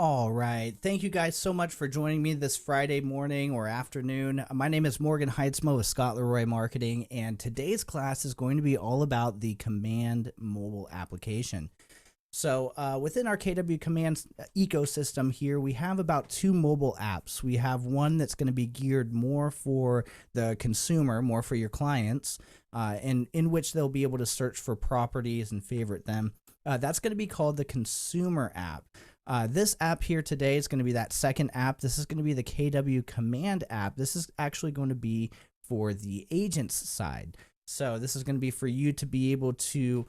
All right. Thank you guys so much for joining me this Friday morning or afternoon. My name is Morgan Heitzmo with Scott Leroy Marketing, and today's class is going to be all about the Command mobile application. So within our KW Command ecosystem here, we have about two mobile apps. We have one that's going to be geared more for the consumer, more for your clients, and in which they'll be able to search for properties and favorite them. That's going to be called the consumer app. This app here today is going to be that second app. This is going to be the KW Command app. This is actually going to be for the agent's side. So this is going to be for you to be able to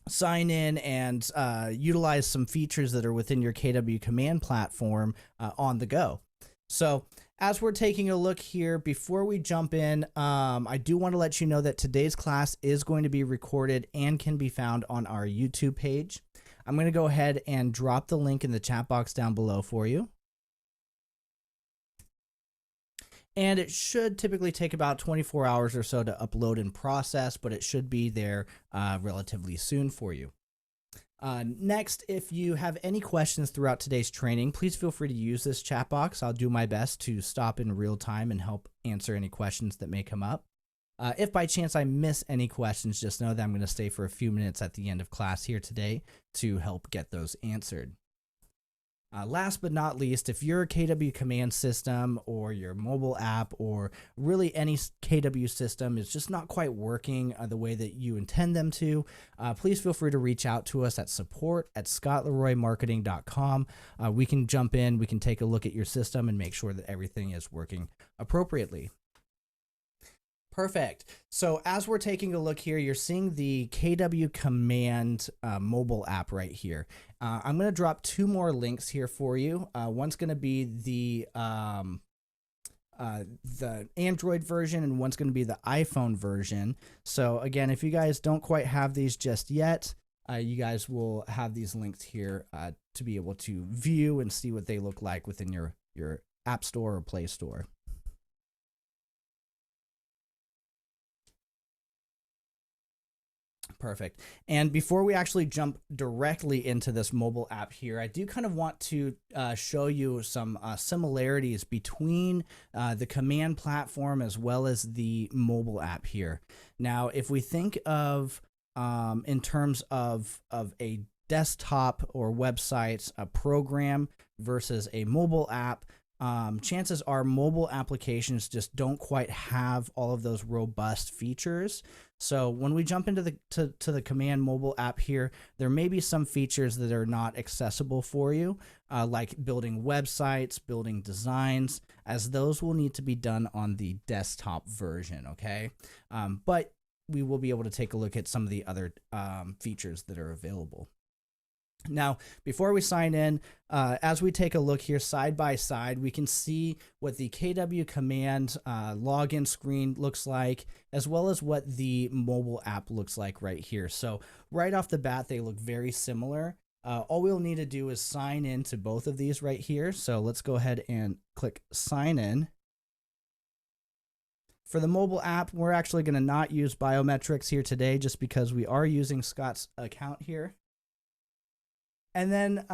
sign in and utilize some features that are within your KW Command platform on the go. So as we're taking a look here, before we jump in, I do want to let you know that today's class is going to be recorded and can be found on our YouTube page. I'm going to go ahead and drop the link in the chat box down below for you. And it should typically take about 24 hours or so to upload and process, but it should be there relatively soon for you. Next, if you have any questions throughout today's training, please feel free to use this chat box. I'll do my best to stop in real time and help answer any questions that may come up. If by chance I miss any questions, just know that I'm going to stay for a few minutes at the end of class here today to help get those answered. Last but not least, if your KW Command system or your mobile app or really any KW system is just not quite working the way that you intend them to, please feel free to reach out to us at support@scottleroymarketing.com. We can jump in, we can take a look at your system and make sure that everything is working appropriately. Perfect. So as we're taking a look here, you're seeing the KW Command mobile app right here. I'm going to drop two more links here for you. One's going to be the Android version and one's going to be the iPhone version. So again, if you guys don't quite have these just yet, you guys will have these links here to be able to view and see what they look like within your App Store or Play Store. Perfect. And before we actually jump directly into this mobile app here, I do kind of want to show you some similarities between the Command platform as well as the mobile app here. Now, if we think of in terms of a desktop or website, a program versus a mobile app, chances are mobile applications just don't quite have all of those robust features. So when we jump into the Command mobile app here, there may be some features that are not accessible for you, like building websites, building designs, as those will need to be done on the desktop version, okay? But we will be able to take a look at some of the other features that are available. Now, before we sign in, as we take a look here side by side, we can see what the KW Command login screen looks like, as well as what the mobile app looks like right here. So right off the bat, they look very similar. All we'll need to do is sign in to both of these right here. So let's go ahead and click sign in. For the mobile app, we're actually going to not use biometrics here today just because we are using Scott's account here. And then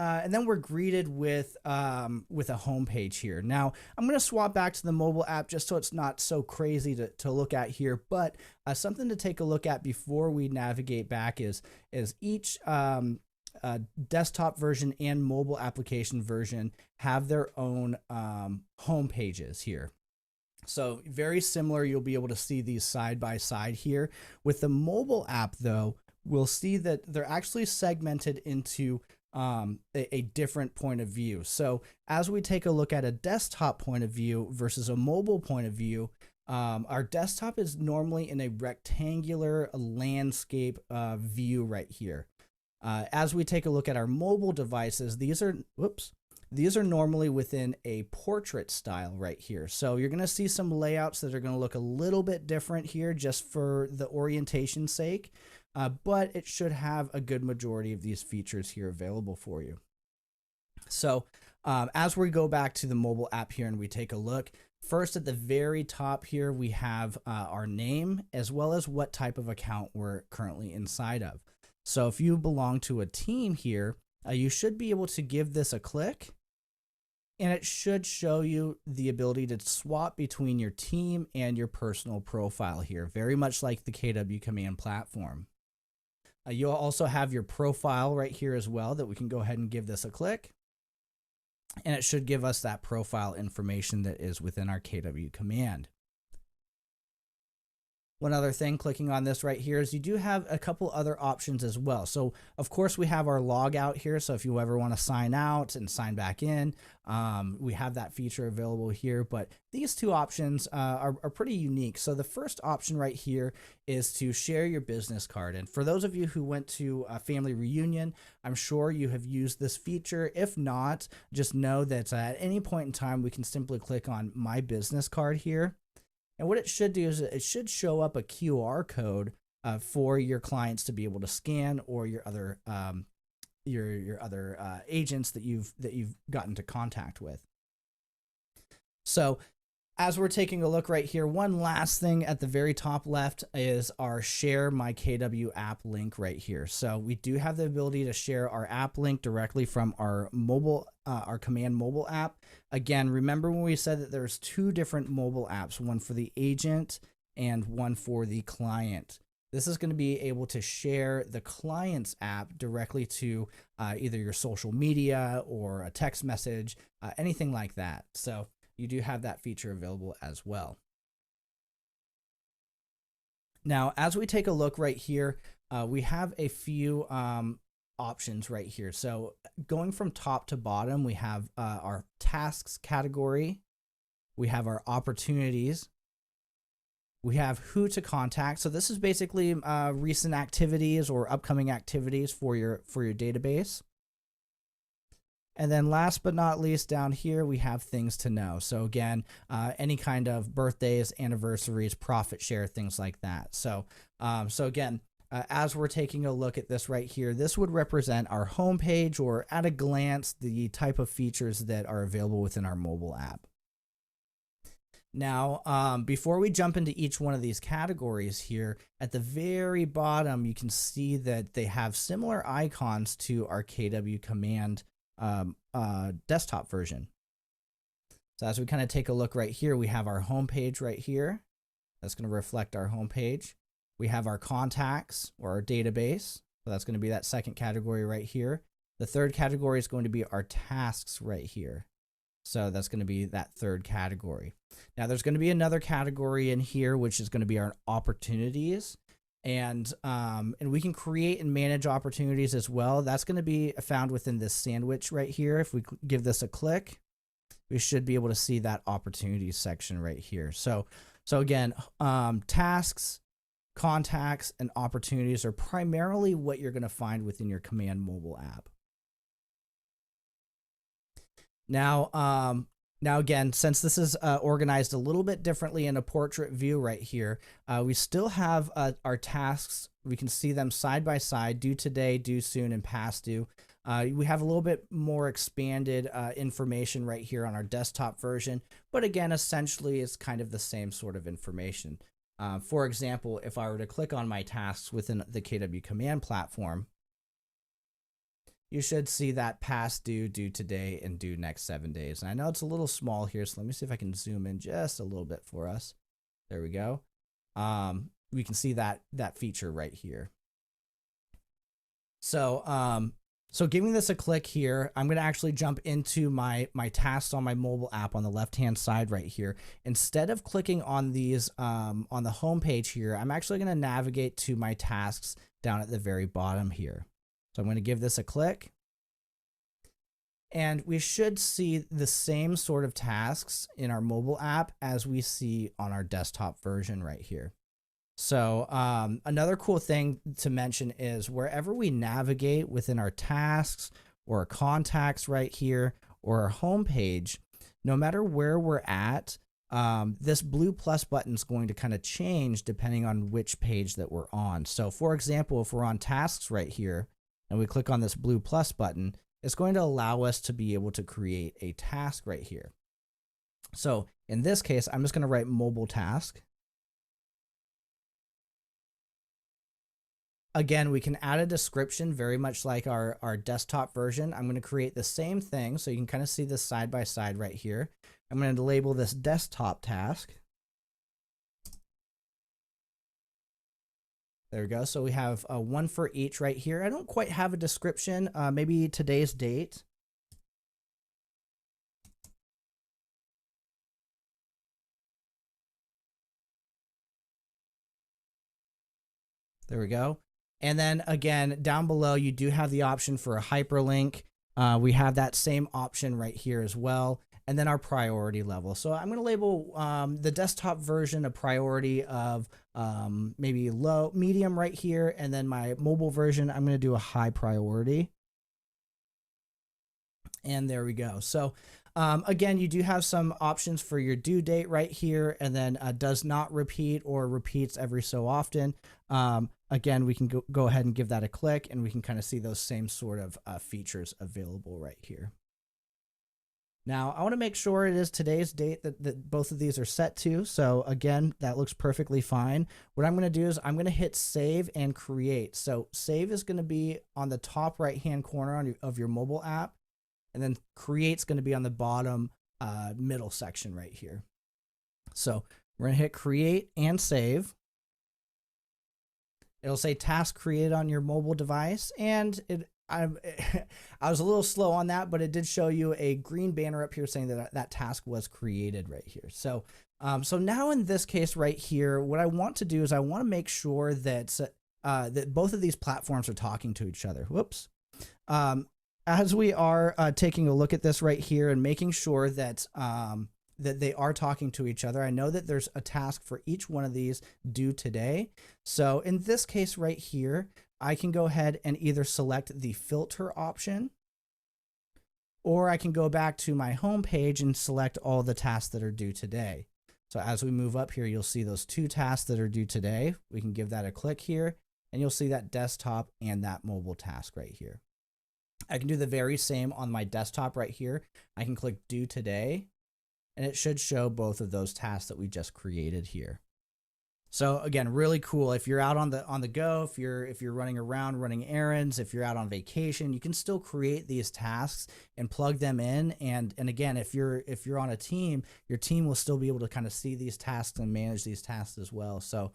we're greeted with a home page here. Now, I'm going to swap back to the mobile app just so it's not so crazy to look at here. But something to take a look at before we navigate back is each desktop version and mobile application version have their own home pages here. So very similar, you'll be able to see these side by side here. With the mobile app, though, we'll see that they're actually segmented into a different point of view. So as we take a look at a desktop point of view versus a mobile point of view, our desktop is normally in a rectangular landscape view right here. As we take a look at our mobile devices, these are normally within a portrait style right here. So you're going to see some layouts that are going to look a little bit different here just for the orientation's sake. But it should have a good majority of these features here available for you. So as we go back to the mobile app here and we take a look, first at the very top here, we have our name as well as what type of account we're currently inside of. So if you belong to a team here, you should be able to give this a click, and it should show you the ability to swap between your team and your personal profile here, very much like the KW Command platform. You'll also have your profile right here as well that we can go ahead and give this a click. And it should give us that profile information that is within our KW Command. One other thing, clicking on this right here, is you do have a couple other options as well. So of course we have our log out here. So if you ever want to sign out and sign back in, we have that feature available here. But these two options are pretty unique. So the first option right here is to share your business card. And for those of you who went to a family reunion, I'm sure you have used this feature. If not, just know that at any point in time, we can simply click on my business card here. And what it should do is it should show up a QR code for your clients to be able to scan, or your other agents that you've gotten into contact with. So as we're taking a look right here, one last thing at the very top left is our Share My KW app link right here. So we do have the ability to share our app link directly from our mobile, our Command mobile app. Again, remember when we said that there's two different mobile apps, one for the agent and one for the client. This is going to be able to share the client's app directly to either your social media or a text message, anything like that. So you do have that feature available as well. Now, as we take a look right here, we have a few options right here. So going from top to bottom, we have our tasks category. We have our opportunities. We have who to contact. So this is basically recent activities or upcoming activities for your database. And then last but not least, down here, we have things to know. So again, any kind of birthdays, anniversaries, profit share, things like that. So, again, as we're taking a look at this right here, this would represent our homepage, or at a glance, the type of features that are available within our mobile app. Now, before we jump into each one of these categories here, at the very bottom, you can see that they have similar icons to our KW Command desktop version. So as we kind of take a look right here, we have our home page right here. That's going to reflect our home page. We have our contacts, or our database. So that's going to be that second category right here. The third category is going to be our tasks right here. So that's going to be that third category. Now there's going to be another category in here, which is going to be our opportunities. And we can create and manage opportunities as well. That's going to be found within this sandwich right here. If we give this a click, we should be able to see that opportunities section right here. So again, tasks, contacts, and opportunities are primarily what you're going to find within your Command mobile app. Now again, since this is organized a little bit differently in a portrait view right here, we still have our tasks. We can see them side by side: due today, due soon, and past due. We have a little bit more expanded information right here on our desktop version, but again, essentially it's kind of the same sort of information. For example, if I were to click on my tasks within the KW Command platform, you should see that past due, due today, and due next 7 days. And I know it's a little small here, so let me see if I can zoom in just a little bit for us. There we go. We can see that feature right here. So giving this a click here, I'm going to actually jump into my tasks on my mobile app on the left-hand side right here. Instead of clicking on these on the home page here, I'm actually going to navigate to my tasks down at the very bottom here. So I'm going to give this a click, and we should see the same sort of tasks in our mobile app as we see on our desktop version right here. So another cool thing to mention is wherever we navigate within our tasks or our contacts right here, or our home page, no matter where we're at, this blue plus button is going to kind of change depending on which page that we're on. So for example, if we're on tasks right here, and we click on this blue plus button, it's going to allow us to be able to create a task right here. So in this case, I'm just going to write mobile task. Again, we can add a description very much like our desktop version. I'm going to create the same thing so you can kind of see this side by side right here. I'm going to label this desktop task. There we go. So we have one for each right here. I don't quite have a description, maybe today's date. There we go. And then again, down below, you do have the option for a hyperlink. We have that same option right here as well. And then our priority level. So I'm going to label the desktop version a priority of maybe low, medium right here. And then my mobile version, I'm going to do a high priority. And there we go. So again, you do have some options for your due date right here, and then does not repeat or repeats every so often. Again, we can go ahead and give that a click, and we can kind of see those same sort of features available right here. Now, I want to make sure it is today's date that both of these are set to. So again, that looks perfectly fine. What I'm going to do is I'm going to hit save and create. So save is going to be on the top right-hand corner of your mobile app. And then create's going to be on the bottom middle section right here. So we're going to hit create and save. It'll say task created on your mobile device. And I was a little slow on that, but it did show you a green banner up here saying that that task was created right here. So, so now in this case right here, what I want to do is I want to make sure that, that both of these platforms are talking to each other. Whoops. As we are taking a look at this right here and making sure that that they are talking to each other, I know that there's a task for each one of these due today. So in this case right here, I can go ahead and either select the filter option, or I can go back to my home page and select all the tasks that are due today. So as we move up here, you'll see those two tasks that are due today. We can give that a click here, and you'll see that desktop and that mobile task right here. I can do the very same on my desktop right here. I can click due today, and it should show both of those tasks that we just created here. So again, really cool. If you're out on the go, if you're running around, running errands, if you're out on vacation, you can still create these tasks and plug them in. And again, if you're on a team, your team will still be able to kind of see these tasks and manage these tasks as well. So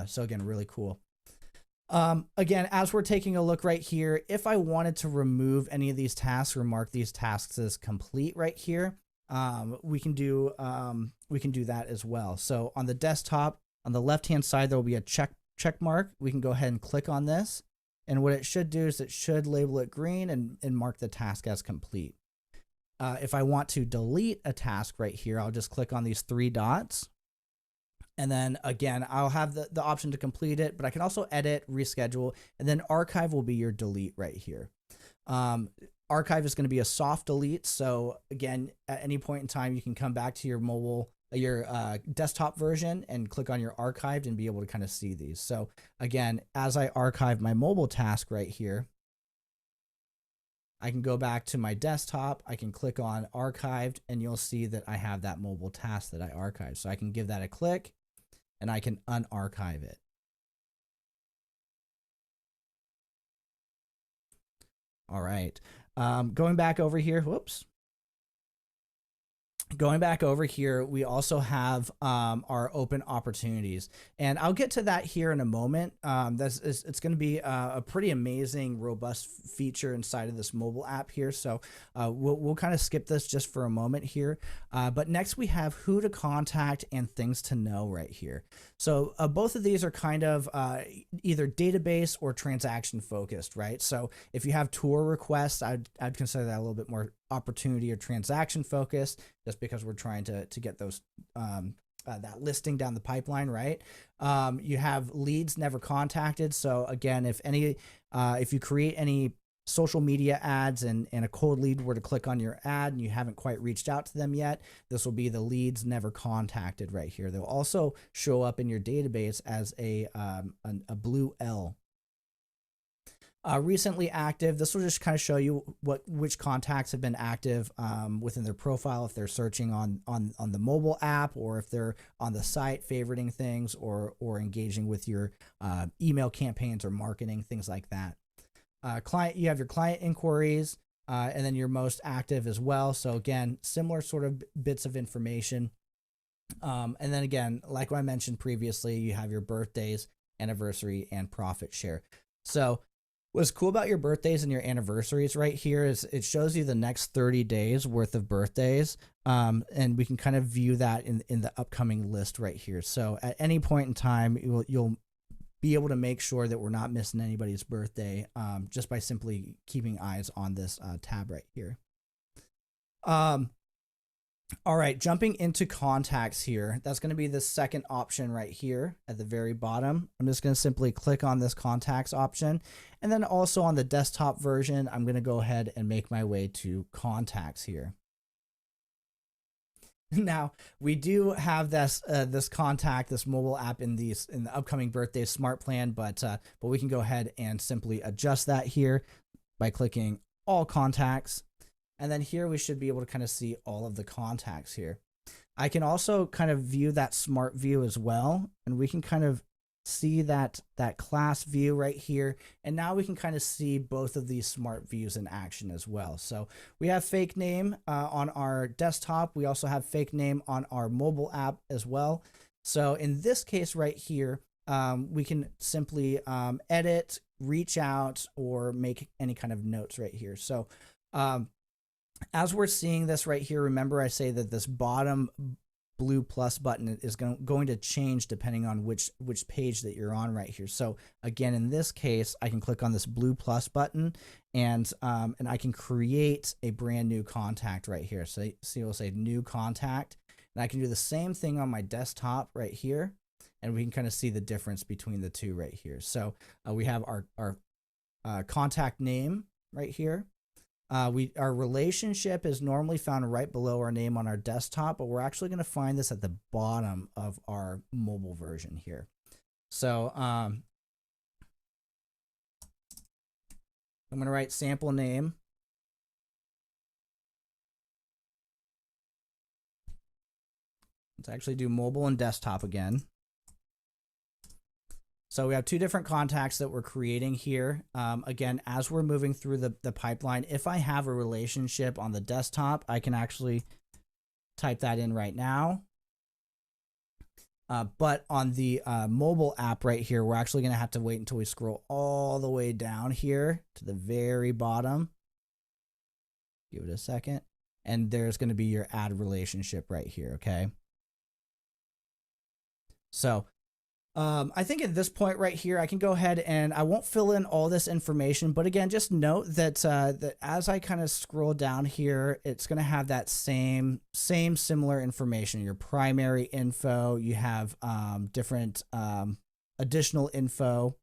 so again, really cool. Again, as we're taking a look right here, if I wanted to remove any of these tasks or mark these tasks as complete right here, we can do that as well. So on the desktop, on the left-hand side, there will be a check mark. We can go ahead and click on this. And what it should do is it should label it green and mark the task as complete. If I want to delete a task right here, I'll just click on these three dots. And then again, I'll have the option to complete it, but I can also edit, reschedule, and then archive will be your delete right here. Archive is going to be a soft delete. So again, at any point in time, you can come back to your desktop version and click on your archived and be able to kind of see these. So again, as I archive my mobile task right here, I can go back to my desktop, I can click on archived, and you'll see that I have that mobile task that I archived. So I can give that a click and I can unarchive it. All right. Going back over here, whoops. Going back over here, we also have our open opportunities, and I'll get to that here in a moment. It's going to be a pretty amazing, robust feature inside of this mobile app here. So we'll kind of skip this just for a moment here. But next we have who to contact and things to know right here. So both of these are kind of either database or transaction focused, right? So if you have tour requests, I'd consider that a little bit more opportunity or transaction focused, just because we're trying to get those that listing down the pipeline, right? You have leads never contacted. So again, if you create any social media ads and a cold lead were to click on your ad and you haven't quite reached out to them yet, this will be the leads never contacted right here. They'll also show up in your database as a blue L. Recently active. This will just kind of show you which contacts have been active within their profile, if they're searching on the mobile app, or if they're on the site favoriting things, or engaging with your email campaigns or marketing, things like that. Client, you have your client inquiries, and then your most active as well. So again, similar sort of bits of information. And then again, like I mentioned previously, you have your birthdays, anniversary, and profit share. So what's cool about your birthdays and your anniversaries right here is it shows you the next 30 days worth of birthdays. And we can kind of view that in the upcoming list right here. So at any point in time, you'll be able to make sure that we're not missing anybody's birthday just by simply keeping eyes on this tab right here. All right, jumping into contacts here. That's going to be the second option right here at the very bottom. I'm just going to simply click on this contacts option. And then also on the desktop version, I'm going to go ahead and make my way to contacts here. Now, we do have this contact, this mobile app in the upcoming birthday smart plan, but we can go ahead and simply adjust that here by clicking all contacts. And then here we should be able to kind of see all of the contacts here. I can also kind of view that smart view as well. And we can kind of see that class view right here. And now we can kind of see both of these smart views in action as well. So we have fake name on our desktop. We also have fake name on our mobile app as well. So in this case right here, we can simply edit, reach out, or make any kind of notes right here. So as we're seeing this right here, remember I say that this bottom blue plus button is going to change depending on which page that you're on right here. So again, in this case, I can click on this blue plus button and I can create a brand new contact right here. So see, we'll say new contact, and I can do the same thing on my desktop right here, and we can kind of see the difference between the two right here. So we have our contact name right here. Our relationship is normally found right below our name on our desktop, but we're actually going to find this at the bottom of our mobile version here. So I'm going to write sample name. Let's actually do mobile and desktop again. So we have two different contacts that we're creating here. Again, as we're moving through the pipeline, if I have a relationship on the desktop, I can actually type that in right now. But on the mobile app right here, we're actually going to have to wait until we scroll all the way down here to the very bottom. Give it a second. And there's going to be your add relationship right here, okay? So I think at this point right here, I can go ahead and I won't fill in all this information, but again, just note that that as I kind of scroll down here, it's going to have that same similar information. Your primary info, you have different additional info,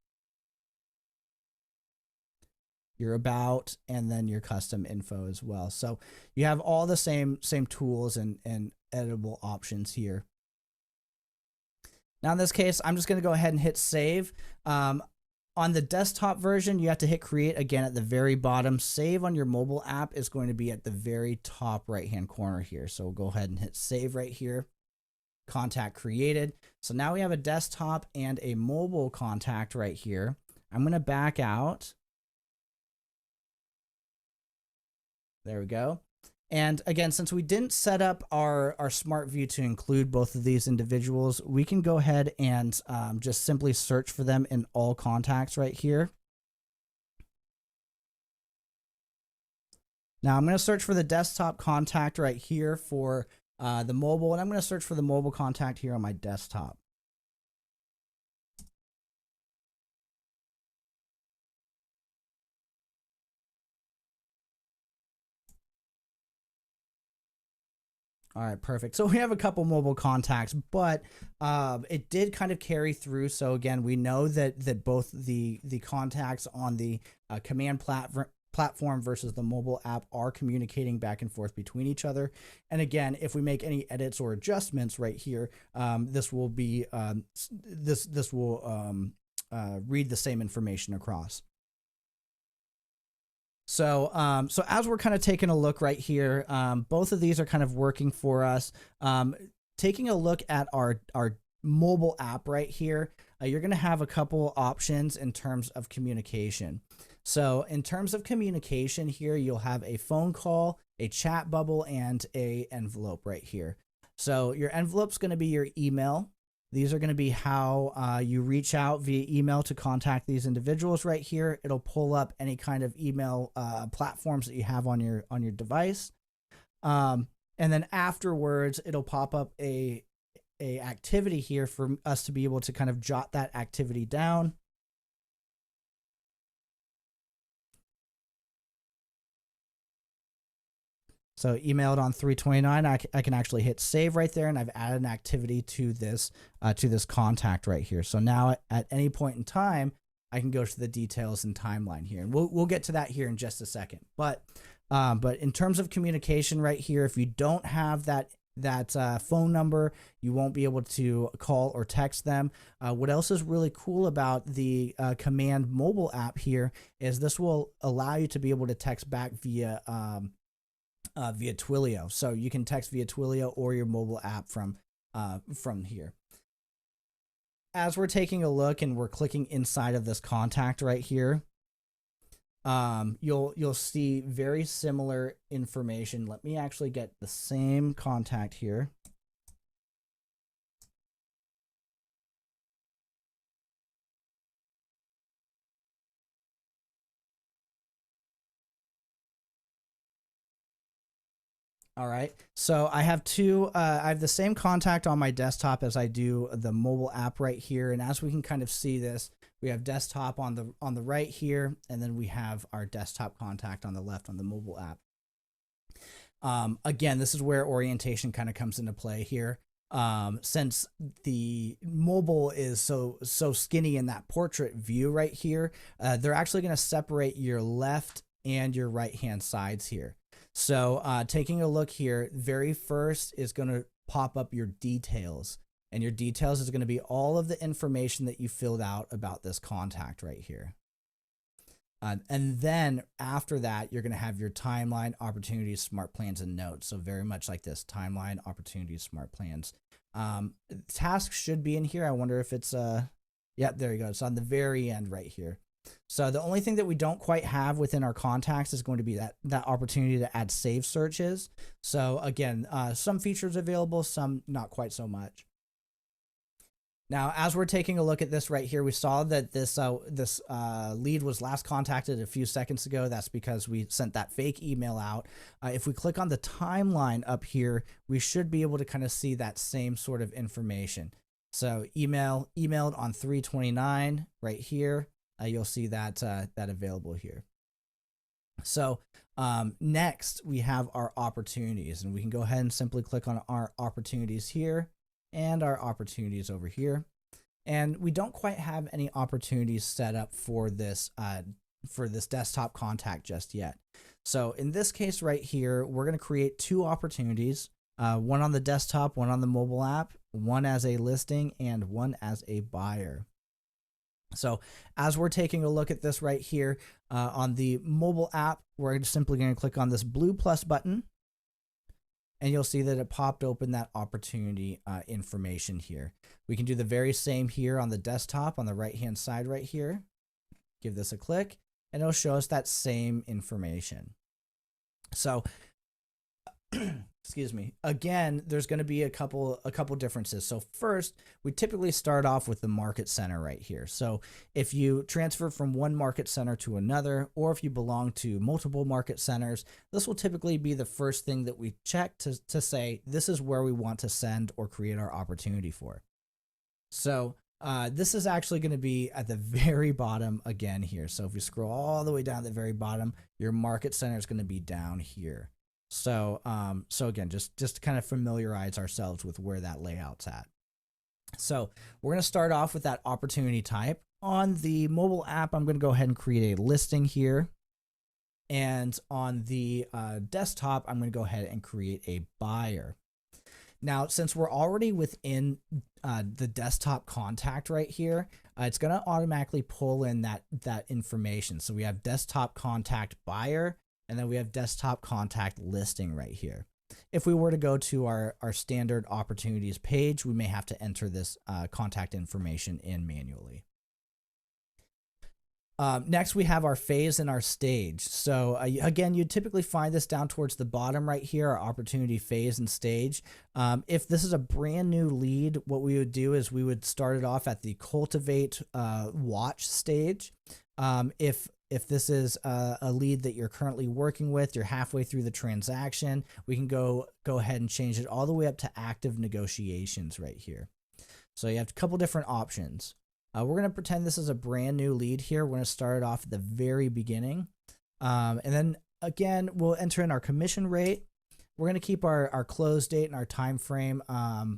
your about, and then your custom info as well. So you have all the same tools and editable options here. Now in this case, I'm just going to go ahead and hit save. On the desktop version, you have to hit create again at the very bottom. Save on your mobile app is going to be at the very top right-hand corner here. So we'll go ahead and hit save right here. Contact created. So now we have a desktop and a mobile contact right here. I'm going to back out. There we go. And again, since we didn't set up our smart view to include both of these individuals, we can go ahead and just simply search for them in all contacts right here. Now I'm going to search for the desktop contact right here for the mobile, and I'm going to search for the mobile contact here on my desktop. All right, perfect. So we have a couple mobile contacts, but it did kind of carry through. So again, we know that both the contacts on the command platform versus the mobile app are communicating back and forth between each other. And again, if we make any edits or adjustments right here, this will be this will read the same information across. So as we're kind of taking a look right here, both of these are kind of working for us. Taking a look at our mobile app right here, you're going to have a couple options in terms of communication. So in terms of communication here, you'll have a phone call, a chat bubble, and a envelope right here. So your envelope's going to be your email. These are going to be how you reach out via email to contact these individuals right here. It'll pull up any kind of email platforms that you have on your device. And then afterwards, it'll pop up a activity here for us to be able to kind of jot that activity down. So emailed on 329, I can actually hit save right there, and I've added an activity to this contact right here. So now at any point in time, I can go to the details and timeline here, and we'll get to that here in just a second. But in terms of communication right here, if you don't have that phone number, you won't be able to call or text them. What else is really cool about the Command mobile app here is this will allow you to be able to text back via Twilio. So you can text via Twilio or your mobile app from here. As we're taking a look and we're clicking inside of this contact right here, you'll see very similar information. Let me actually get the same contact here. All right, so I have I have the same contact on my desktop as I do the mobile app right here. And as we can kind of see this, we have desktop on the right here, and then we have our desktop contact on the left on the mobile app. Again, this is where orientation kind of comes into play here. Since the mobile is so skinny in that portrait view right here, they're actually going to separate your left and your right hand sides here. So taking a look here, very first is going to pop up your details, and your details is going to be all of the information that you filled out about this contact right here. And then after that, you're going to have your timeline, opportunities, smart plans, and notes. So very much like this: timeline, opportunities, smart plans. Tasks should be in here. I wonder if it's yeah, there you go. It's on the very end right here. So the only thing that we don't quite have within our contacts is going to be that opportunity to add save searches. So again, some features available, some not quite so much. Now, as we're taking a look at this right here, we saw that this lead was last contacted a few seconds ago. That's because we sent that fake email out. If we click on the timeline up here, we should be able to kind of see that same sort of information. So emailed on 3/29 right here. You'll see that available here. So next we have our opportunities, and we can go ahead and simply click on our opportunities here and our opportunities over here. And we don't quite have any opportunities set up for this desktop contact just yet. So in this case right here, we're going to create two opportunities, one on the desktop, one on the mobile app, one as a listing and one as a buyer. So as we're taking a look at this right here on the mobile app, we're simply going to click on this blue plus button, and you'll see that it popped open that opportunity information here. We can do the very same here on the desktop on the right hand side right here. Give this a click, and it'll show us that same information. So excuse me. Again, there's going to be a couple differences. So first, we typically start off with the market center right here. So if you transfer from one market center to another, or if you belong to multiple market centers, this will typically be the first thing that we check to say this is where we want to send or create our opportunity for. So this is actually going to be at the very bottom again here. So if we scroll all the way down to the very bottom, your market center is going to be down here. So again, just to kind of familiarize ourselves with where that layout's at. So we're going to start off with that opportunity type. On the mobile app, I'm going to go ahead and create a listing here. And on the desktop, I'm going to go ahead and create a buyer. Now, since we're already within the desktop contact right here, it's going to automatically pull in that information. So we have desktop contact buyer, and then we have desktop contact listing right here. If we were to go to our standard opportunities page, we may have to enter this contact information in manually. Next, we have our phase and our stage. So again, you typically find this down towards the bottom right here, our opportunity phase and stage. If this is a brand new lead, what we would do is we would start it off at the cultivate watch stage. If this is a lead that you're currently working with, you're halfway through the transaction, we can go ahead and change it all the way up to active negotiations right here. So you have a couple different options. We're going to pretend this is a brand new lead here. We're going to start it off at the very beginning. And then again, we'll enter in our commission rate. We're going to keep our close date and our time frame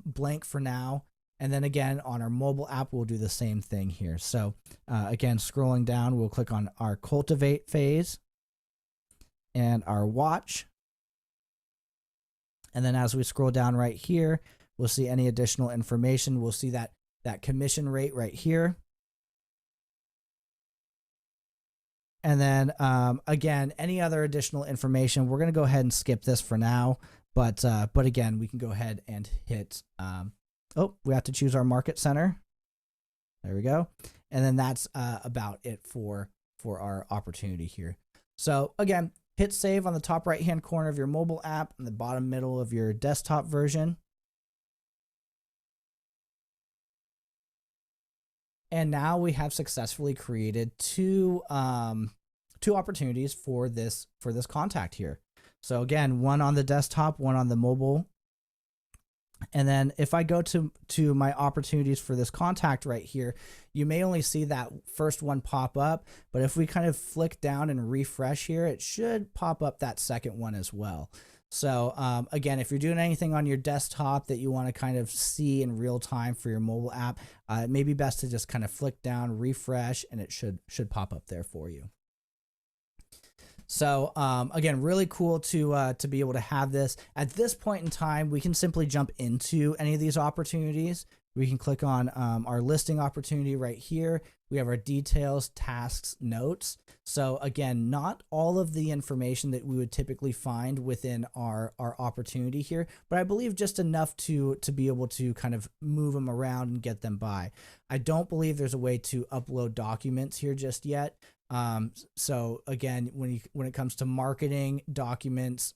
blank for now. And then again, on our mobile app, we'll do the same thing here. So again, scrolling down, we'll click on our cultivate phase and our watch. And then as we scroll down right here, we'll see any additional information. We'll see that commission rate right here. And then again, any other additional information, we're going to go ahead and skip this for now. But again, we can go ahead and hit, we have to choose our market center. There we go. And then that's about it for our opportunity here. So again, hit save on the top right-hand corner of your mobile app and the bottom middle of your desktop version. And now we have successfully created two opportunities for this contact here. So again, one on the desktop, one on the mobile. And then if I go to my opportunities for this contact right here, you may only see that first one pop up, but if we kind of flick down and refresh here, it should pop up that second one as well. So again, if you're doing anything on your desktop that you want to kind of see in real time for your mobile app, it may be best to just kind of flick down, refresh, and it should pop up there for you. So again, really cool to be able to have this. At this point in time, we can simply jump into any of these opportunities. We can click on our listing opportunity right here. We have our details, tasks, notes. So again, not all of the information that we would typically find within our opportunity here, but I believe just enough to be able to kind of move them around and get them by. I don't believe there's a way to upload documents here just yet. So again, when it comes to marketing documents,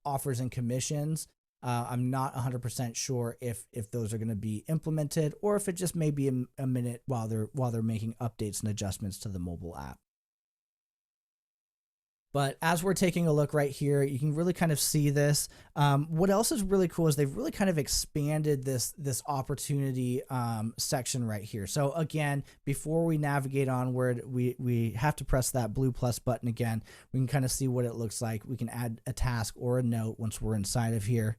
offers and commissions, I'm not 100% sure if those are going to be implemented or if it just may be a minute while they're making updates and adjustments to the mobile app. But as we're taking a look right here, you can really kind of see this. What else is really cool is they've really kind of expanded this opportunity section right here. So again, before we navigate onward, we have to press that blue plus button again. We can kind of see what it looks like. We can add a task or a note once we're inside of here.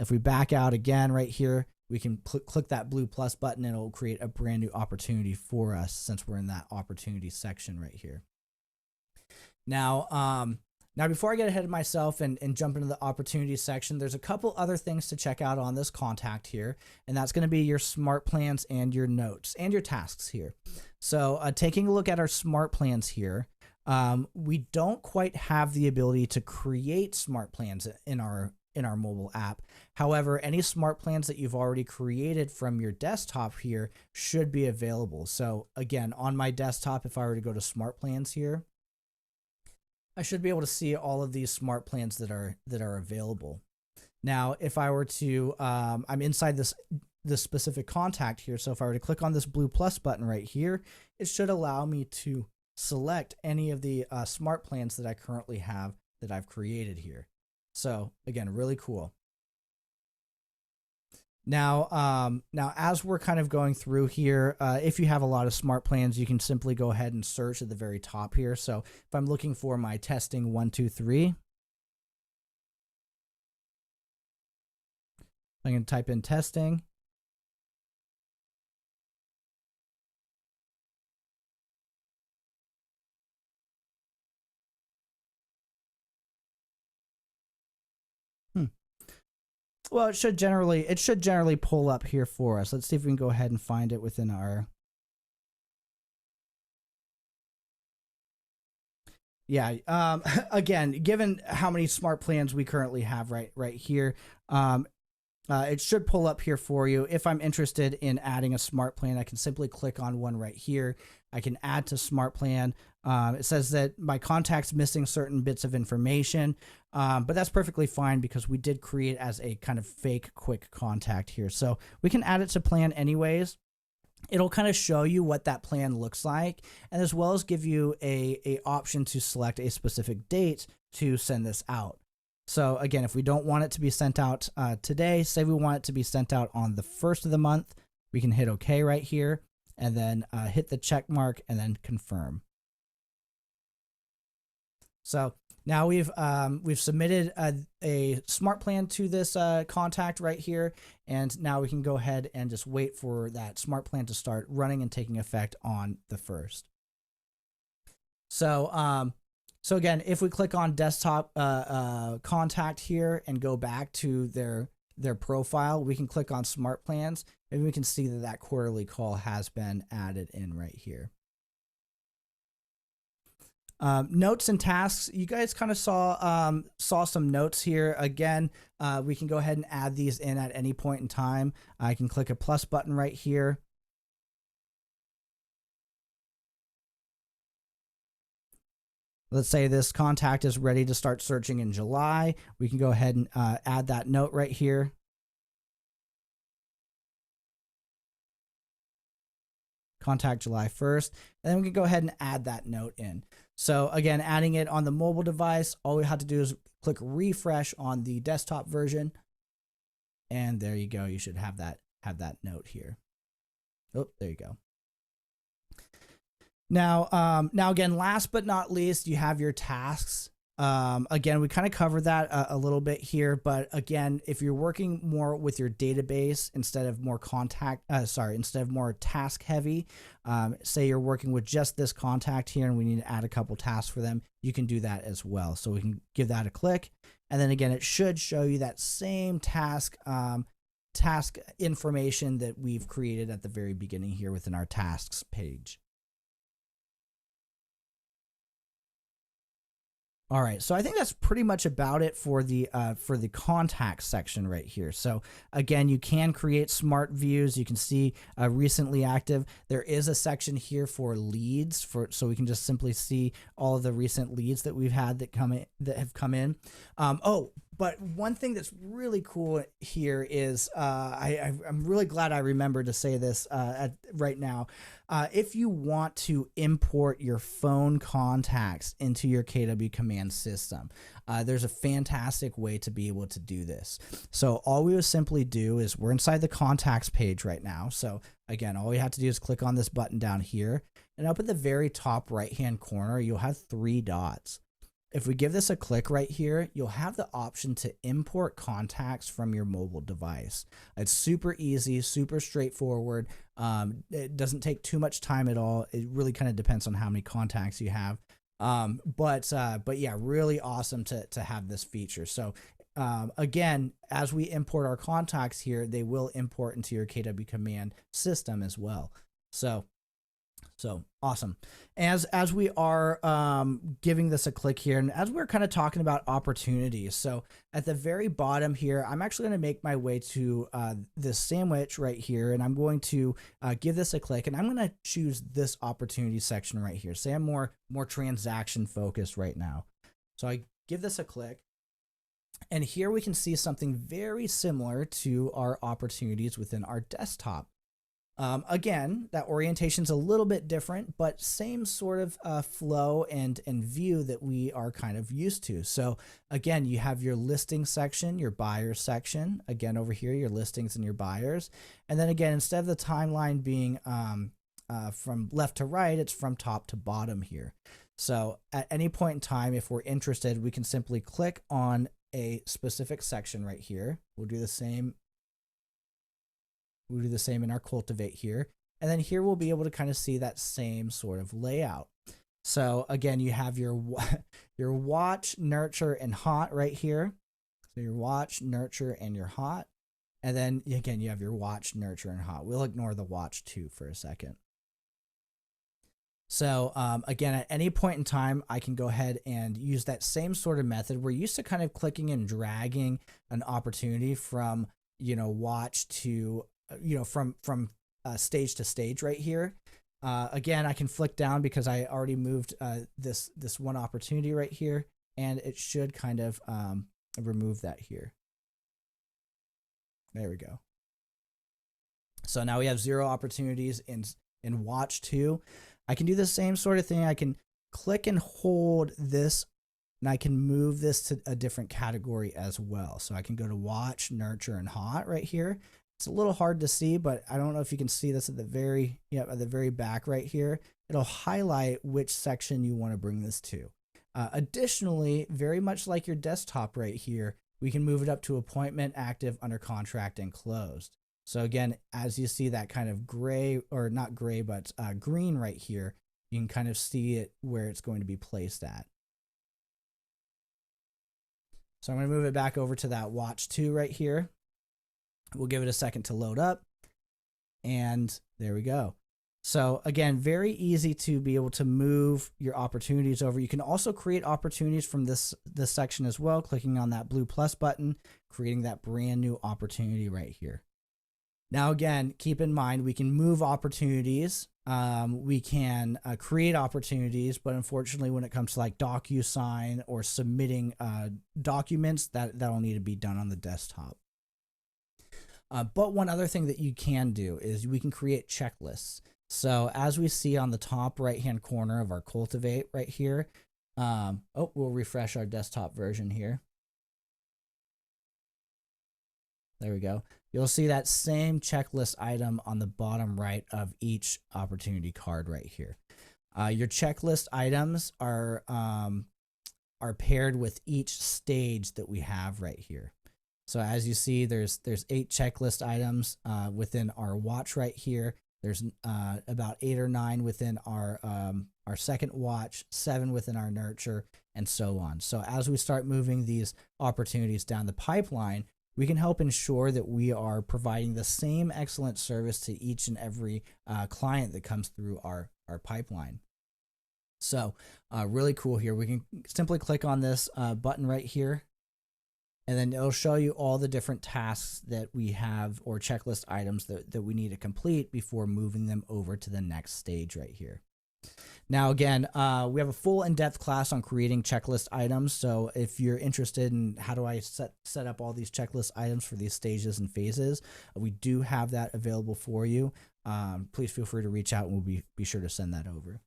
If we back out again right here, we can click that blue plus button and it'll create a brand new opportunity for us since we're in that opportunity section right here. Now before I get ahead of myself and jump into the opportunities section, there's a couple other things to check out on this contact here, and that's going to be your smart plans and your notes and your tasks here. So taking a look at our smart plans here, we don't quite have the ability to create smart plans in our mobile app. However, any smart plans that you've already created from your desktop here should be available. So again, on my desktop, if I were to go to smart plans here, I should be able to see all of these smart plans that are available. Now, if I were to, I'm inside this specific contact here. So if I were to click on this blue plus button right here, it should allow me to select any of the smart plans that I currently have that I've created here. So again, really cool. Now, as we're kind of going through here, if you have a lot of smart plans, you can simply go ahead and search at the very top here. So if I'm looking for my testing 1, 2, 3, I'm going to type in testing. Well, it should generally pull up here for us. Let's see if we can go ahead and find it within our. Yeah. Again, given how many smart plans we currently have right here, it should pull up here for you. If I'm interested in adding a smart plan, I can simply click on one right here. I can add to smart plan. It says that my contact's missing certain bits of information, but that's perfectly fine because we did create as a kind of fake quick contact here. So we can add it to plan anyways. It'll kind of show you what that plan looks like, and as well as give you a option to select a specific date to send this out. So again, if we don't want it to be sent out today, say we want it to be sent out on the 1st of the month, we can hit OK right here, and then hit the check mark and then confirm. So now we've submitted a smart plan to this contact right here, and now we can go ahead and just wait for that smart plan to start running and taking effect on the 1st. So again, if we click on desktop contact here and go back to their profile, we can click on smart plans, and we can see that that quarterly call has been added in right here. Notes and tasks, you guys kind of saw some notes here. Again, we can go ahead and add these in at any point in time. I can click a plus button right here. Let's say this contact is ready to start searching in July. We can go ahead and add that note right here. Contact July 1st, and then we can go ahead and add that note in. So again, adding it on the mobile device, all we have to do is click refresh on the desktop version, and there you go. You should have that note here. Oh, there you go. Now again, last but not least, you have your tasks. Again, we kind of covered that a little bit here, but again, if you're working more with your database instead of more instead of more task heavy, say you're working with just this contact here and we need to add a couple tasks for them, you can do that as well. So we can give that a click, and then again, it should show you that same task information that we've created at the very beginning here within our tasks page. All right, so I think that's pretty much about it for the contact section right here. So again, you can create smart views. You can see recently active. There is a section here for leads, so we can just simply see all of the recent leads that we've had that have come in. But one thing that's really cool here is I'm really glad I remembered to say this right now. If you want to import your phone contacts into your KW Command system, there's a fantastic way to be able to do this. So all we would simply do is we're inside the contacts page right now. So again, all we have to do is click on this button down here, and up at the very top right-hand corner, you'll have 3 dots. If we give this a click right here, you'll have the option to import contacts from your mobile device. It's super easy, super straightforward. It doesn't take too much time at all. It really kind of depends on how many contacts you have. But yeah, really awesome to have this feature. So again, as we import our contacts here, they will import into your KW Command system as well. So awesome. As we are giving this a click here, and as we're kind of talking about opportunities, so at the very bottom here, I'm actually going to make my way to this sandwich right here, and I'm going to give this a click, and I'm going to choose this opportunity section right here. Say I'm more transaction focused right now. So I give this a click, and here we can see something very similar to our opportunities within our desktop. Again, that orientation is a little bit different, but same sort of flow and view that we are kind of used to. So again, you have your listing section, your buyers section. Again, over here, your listings and your buyers. And then again, instead of the timeline being from left to right, it's from top to bottom here. So at any point in time, if we're interested, we can simply click on a specific section right here. We'll do the same. We'll do the same in our cultivate here. And then here we'll be able to kind of see that same sort of layout. So again, you have your watch, nurture, and haunt right here. So your watch, nurture, and your hot. And then again, you have your watch, nurture, and hot. We'll ignore the watch too for a second. So again, at any point in time, I can go ahead and use that same sort of method. We're used to kind of clicking and dragging an opportunity from, watch to, from stage to stage right here. Again, I can flick down because I already moved this one opportunity right here, and it should kind of remove that here. There we go. So now we have 0 opportunities in watch 2. I can do the same sort of thing. I can click and hold this, and I can move this to a different category as well. So I can go to watch, nurture, and hot right here. It's a little hard to see, but I don't know if you can see this at the very back right here. It'll highlight which section you want to bring this to. Additionally, very much like your desktop right here, we can move it up to appointment, active, under contract, and closed. So again, as you see that kind of gray, or not gray, but green right here, you can kind of see it where it's going to be placed at. So I'm going to move it back over to that watch 2 right here. We'll give it a second to load up. And there we go. So again, very easy to be able to move your opportunities over. You can also create opportunities from this section as well, clicking on that blue plus button, creating that brand new opportunity right here. Now, again, keep in mind, we can move opportunities. We can create opportunities, but unfortunately, when it comes to like DocuSign or submitting documents, that'll need to be done on the desktop. But one other thing that you can do is we can create checklists. So as we see on the top right-hand corner of our Cultivate right here, we'll refresh our desktop version here. There we go. You'll see that same checklist item on the bottom right of each opportunity card right here. Your checklist items are paired with each stage that we have right here. So as you see, there's 8 checklist items within our watch right here. There's about 8 or 9 within our second watch, 7 within our nurture, and so on. So as we start moving these opportunities down the pipeline, we can help ensure that we are providing the same excellent service to each and every client that comes through our pipeline. So really cool here. We can simply click on this button right here, and then it'll show you all the different tasks that we have, or checklist items that we need to complete before moving them over to the next stage right here. Now, again, we have a full in-depth class on creating checklist items. So if you're interested in how do I set up all these checklist items for these stages and phases, we do have that available for you. Please feel free to reach out, and we'll be sure to send that over.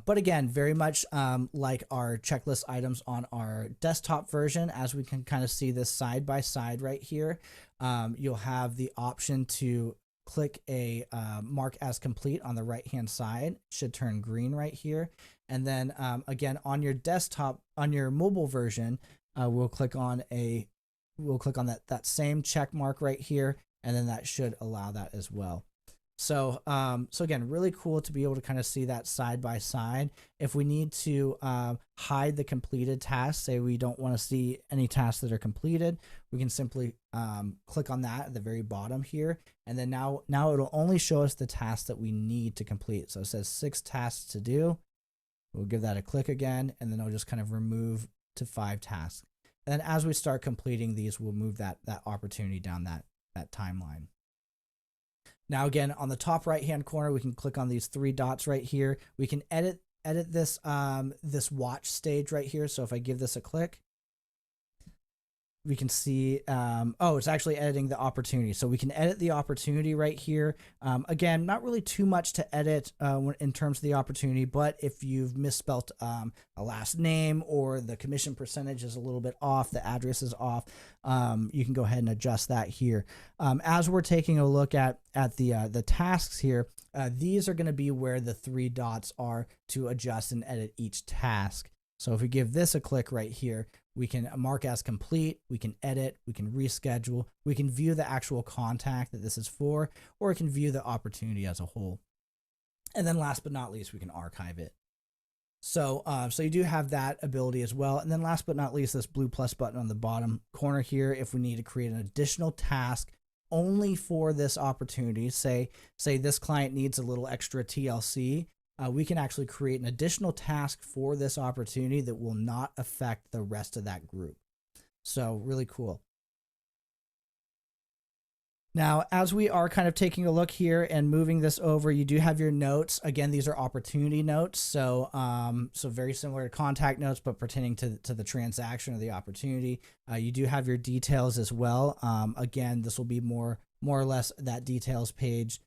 But again, very much like our checklist items on our desktop version, as we can kind of see this side by side right here, you'll have the option to click a mark as complete on the right hand side. It should turn green right here. And then again, on your desktop, on your mobile version, we'll click on that same check mark right here, and then that should allow that as well. So again, really cool to be able to kind of see that side by side. If we need to hide the completed tasks, say we don't want to see any tasks that are completed, we can simply click on that at the very bottom here. And then now it'll only show us the tasks that we need to complete. So it says 6 tasks to do. We'll give that a click again, and then it'll just kind of remove to 5 tasks. And then as we start completing these, we'll move that opportunity down that timeline. Now, again, on the top right-hand corner, we can click on these 3 dots right here. We can edit this this watch stage right here. So if I give this a click, we can see, it's actually editing the opportunity. So we can edit the opportunity right here. Again, not really too much to edit in terms of the opportunity, but if you've misspelt a last name, or the commission percentage is a little bit off, the address is off, you can go ahead and adjust that here. As we're taking a look at the tasks here, these are going to be where the 3 dots are to adjust and edit each task. So if we give this a click right here, we can mark as complete, we can edit, we can reschedule, we can view the actual contact that this is for, or we can view the opportunity as a whole. And then last but not least, we can archive it. So you do have that ability as well. And then last but not least, this blue plus button on the bottom corner here, if we need to create an additional task only for this opportunity, say this client needs a little extra TLC, we can actually create an additional task for this opportunity that will not affect the rest of that group. So really cool. Now, as we are kind of taking a look here and moving this over, you do have your notes. Again, these are opportunity notes. So, so very similar to contact notes, but pertaining to the transaction or the opportunity. You do have your details as well. Again, this will be more or less that details page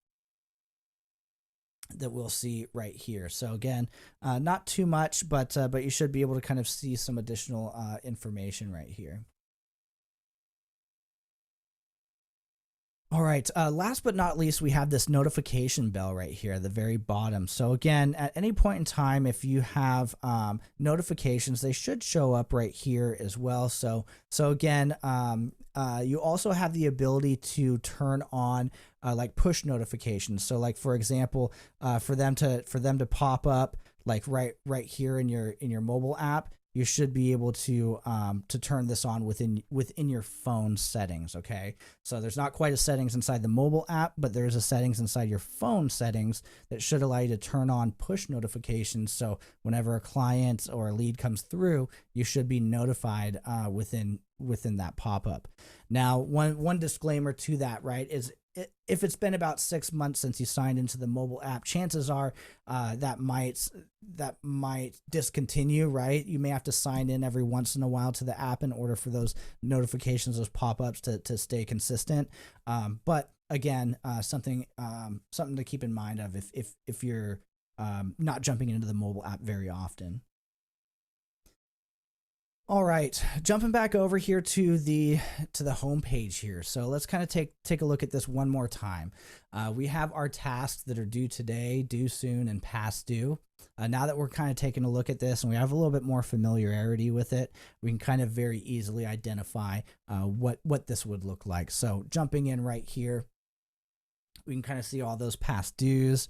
that we'll see right here. So again, not too much, but you should be able to kind of see some additional information right here. All right, last but not least, we have this notification bell right here at the very bottom. So again, at any point in time, if you have notifications, they should show up right here as well. So again, you also have the ability to turn on like push notifications. So like, for example, for them to pop up like right here in your mobile app, you should be able to turn this on within your phone settings. Okay, so there's not quite a settings inside the mobile app, but there's a settings inside your phone settings that should allow you to turn on push notifications. So whenever a client or a lead comes through, you should be notified within that pop-up. Now, one disclaimer to that, right, is if it's been about 6 months since you signed into the mobile app, chances are that might discontinue, right? You may have to sign in every once in a while to the app in order for those notifications, those pop-ups to stay consistent. But again, something to keep in mind of if you're not jumping into the mobile app very often. All right, jumping back over here to the home page here. So let's kind of take a look at this one more time. We have our tasks that are due today, due soon, and past due. Now that we're kind of taking a look at this and we have a little bit more familiarity with it, we can kind of very easily identify what this would look like. So jumping in right here, we can kind of see all those past dues.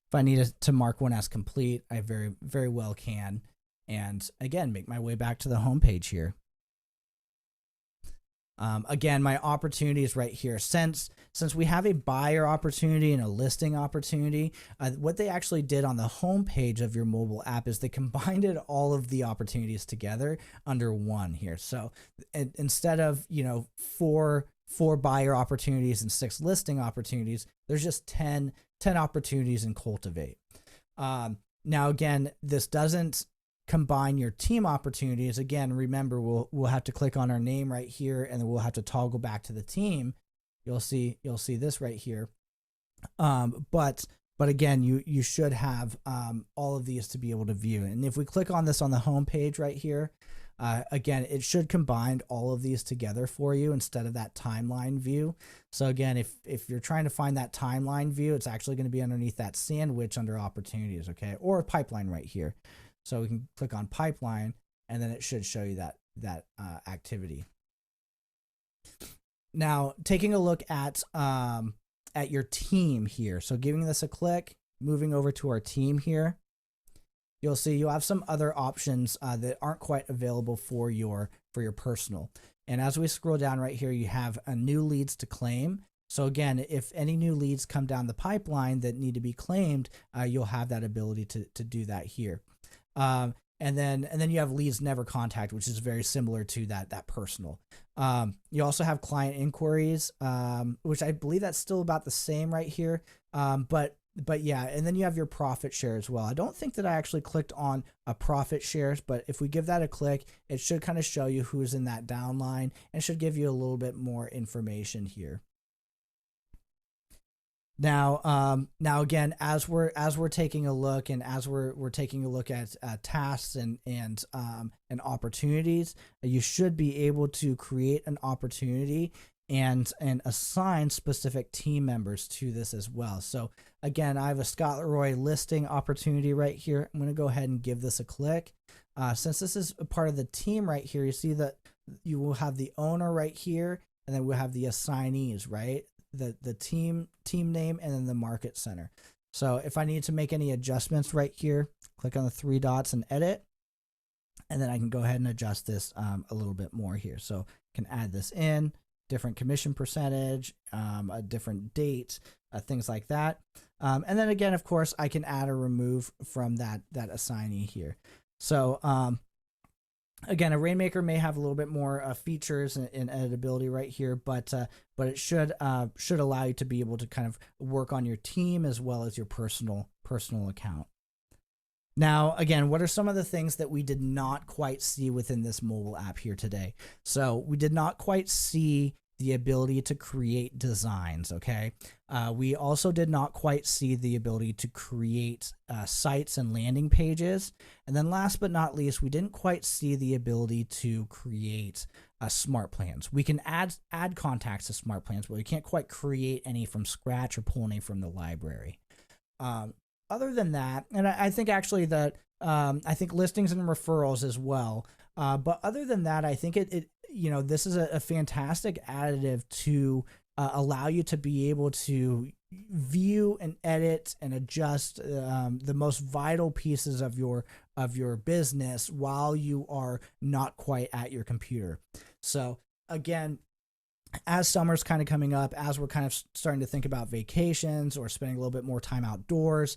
If I need to mark one as complete, I very, very well can. And again, make my way back to the home page here. Again, my opportunity is right here. Since we have a buyer opportunity and a listing opportunity, what they actually did on the home page of your mobile app is they combined all of the opportunities together under one here. So instead of, four buyer opportunities and 6 listing opportunities, there's just 10 opportunities in Cultivate. Now, again, this doesn't combine your team opportunities. Again, remember, we'll have to click on our name right here, and then we'll have to toggle back to the team. You'll see this right here. But again, you should have all of these to be able to view. And if we click on this on the home page right here, again, it should combine all of these together for you instead of that timeline view. So again, if you're trying to find that timeline view, it's actually going to be underneath that sandwich under opportunities, okay, or a pipeline right here. So we can click on pipeline, and then it should show you that activity. Now, taking a look at your team here. So giving this a click, moving over to our team here, you'll see you have some other options that aren't quite available for your personal. And as we scroll down right here, you have a new leads to claim. So again, if any new leads come down the pipeline that need to be claimed, you'll have that ability to do that here. And then you have leads never contact, which is very similar to that personal. You also have client inquiries, which I believe that's still about the same right here. But yeah, and then you have your profit share as well. I don't think that I actually clicked on a profit shares, but if we give that a click, it should kind of show you who's in that downline and should give you a little bit more information here. Now again, as we're taking a look, and as we're taking a look at tasks and opportunities, you should be able to create an opportunity and assign specific team members to this as well. So again, I have a Scott Leroy listing opportunity right here. I'm going to go ahead and give this a click. Since this is a part of the team right here, you see that you will have the owner right here, and then we'll have the assignees, right? The team name, and then the market center. So if I need to make any adjustments right here, click on the three dots and edit. And then I can go ahead and adjust this a little bit more here. So I can add this in, different commission percentage, a different date, things like that. And then again, of course, I can add or remove from that assignee here. So again, a Rainmaker may have a little bit more features and editability right here, but it should allow you to be able to kind of work on your team as well as your personal account. Now, again, what are some of the things that we did not quite see within this mobile app here today? So we did not quite see the ability to create designs, okay? We also did not quite see the ability to create sites and landing pages. And then last but not least, we didn't quite see the ability to create smart plans. We can add contacts to smart plans, but we can't quite create any from scratch or pull any from the library. Other than that, and I think actually that I think listings and referrals as well. But other than that, I think it this is a fantastic additive to allow you to be able to view and edit and adjust the most vital pieces of your business while you are not quite at your computer. So again, as summer's kind of coming up, as we're kind of starting to think about vacations or spending a little bit more time outdoors,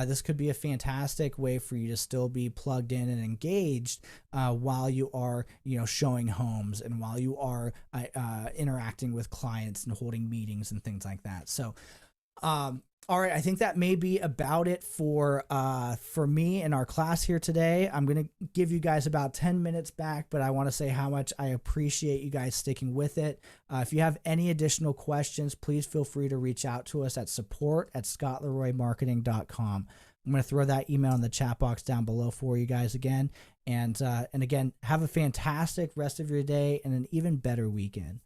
this could be a fantastic way for you to still be plugged in and engaged while you are, showing homes and while you are interacting with clients and holding meetings and things like that. So, all right, I think that may be about it for me and our class here today. I'm going to give you guys about 10 minutes back, but I want to say how much I appreciate you guys sticking with it. If you have any additional questions, please feel free to reach out to us at support@scottleroymarketing.com. I'm going to throw that email in the chat box down below for you guys again. And again, have a fantastic rest of your day and an even better weekend.